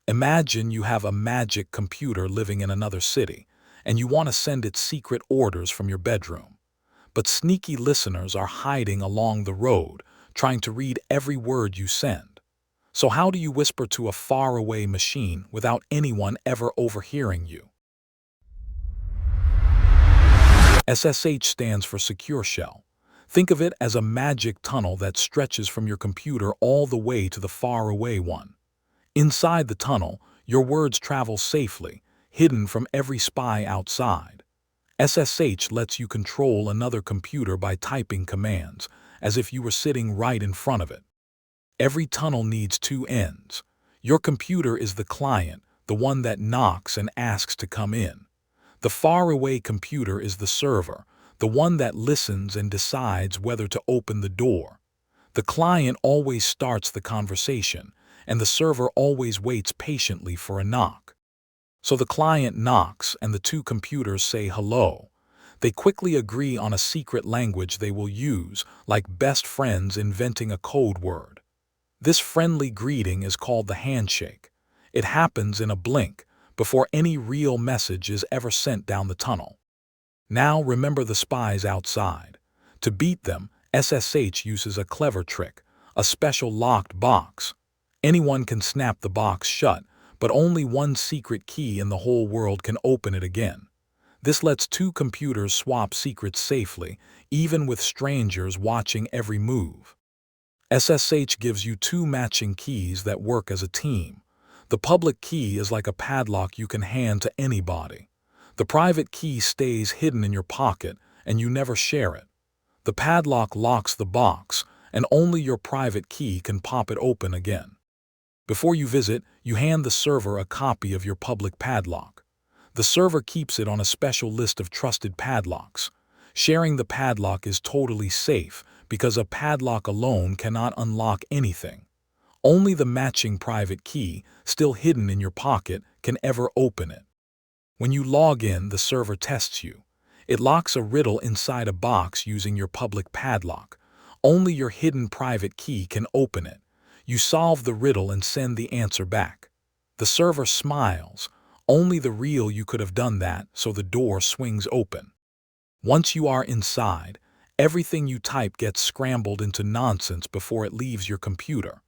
Imagine you have a magic computer living in another city, and you want to send it secret orders from your bedroom. But sneaky listeners are hiding along the road, trying to read every word you send. So how do you whisper to a faraway machine without anyone ever overhearing you? SSH stands for Secure Shell. Think of it as a magic tunnel that stretches from your computer all the way to the faraway one. Inside the tunnel, your words travel safely, hidden from every spy outside. SSH lets you control another computer by typing commands, as if you were sitting right in front of it. Every tunnel needs two ends. Your computer is the client, the one that knocks and asks to come in. The faraway computer is the server, the one that listens and decides whether to open the door. The client always starts the conversation, and the server always waits patiently for a knock. So the client knocks, and the two computers say hello. They quickly agree on a secret language they will use, like best friends inventing a code word. This friendly greeting is called the handshake. It happens in a blink, before any real message is ever sent down the tunnel. Now remember the spies outside. To beat them, SSH uses a clever trick, a special locked box. Anyone can snap the box shut, but only one secret key in the whole world can open it again. This lets two computers swap secrets safely, even with strangers watching every move. SSH gives you two matching keys that work as a team. The public key is like a padlock you can hand to anybody. The private key stays hidden in your pocket, and you never share it. The padlock locks the box, and only your private key can pop it open again. Before you visit, you hand the server a copy of your public padlock. The server keeps it on a special list of trusted padlocks. Sharing the padlock is totally safe because a padlock alone cannot unlock anything. Only the matching private key, still hidden in your pocket, can ever open it. When you log in, the server tests you. It locks a riddle inside a box using your public padlock. Only your hidden private key can open it. You solve the riddle and send the answer back. The server smiles. Only the real you could have done that, so the door swings open. Once you are inside, everything you type gets scrambled into nonsense before it leaves your computer.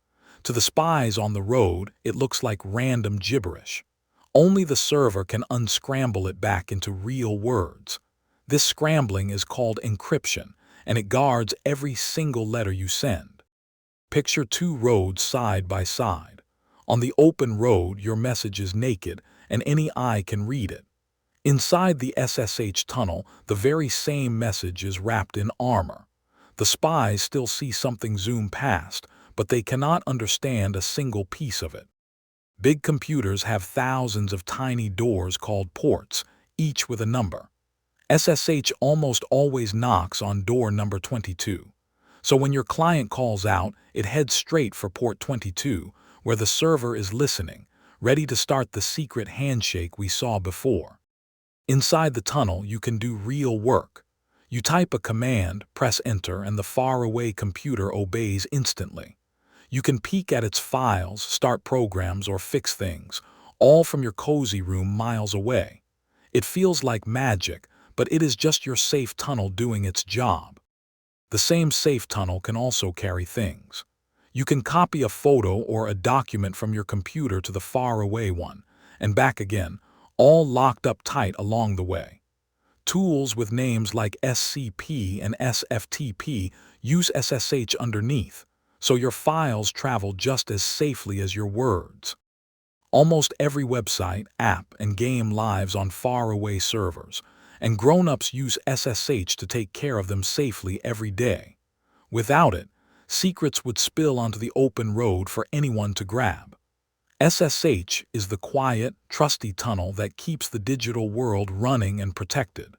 To the spies on the road, it looks like random gibberish. Only the server can unscramble it back into real words. This scrambling is called encryption, and it guards every single letter you send. Picture two roads side by side. On the open road, your message is naked, and any eye can read it. Inside the SSH tunnel, the very same message is wrapped in armor. The spies still see something zoom past, but they cannot understand a single piece of it. Big computers have thousands of tiny doors called ports, each with a number. SSH almost always knocks on door number 22. So when your client calls out, it heads straight for port 22, where the server is listening, ready to start the secret handshake we saw before. Inside the tunnel, you can do real work. You type a command, press enter, and the faraway computer obeys instantly. You can peek at its files, start programs, or fix things, all from your cozy room miles away. It feels like magic, but it is just your safe tunnel doing its job. The same safe tunnel can also carry things. You can copy a photo or a document from your computer to the faraway one, and back again, all locked up tight along the way. Tools with names like SCP and SFTP use SSH underneath, so your files travel just as safely as your words. Almost every website, app, and game lives on faraway servers, and grown-ups use SSH to take care of them safely every day. Without it, secrets would spill onto the open road for anyone to grab. SSH is the quiet, trusty tunnel that keeps the digital world running and protected.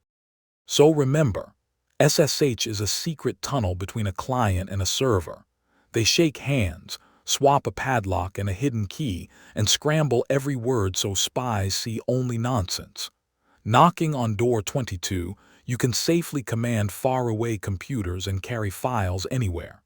So remember, SSH is a secret tunnel between a client and a server. They shake hands, swap a padlock and a hidden key, and scramble every word so spies see only nonsense. Knocking on door 22, you can safely command faraway computers and carry files anywhere.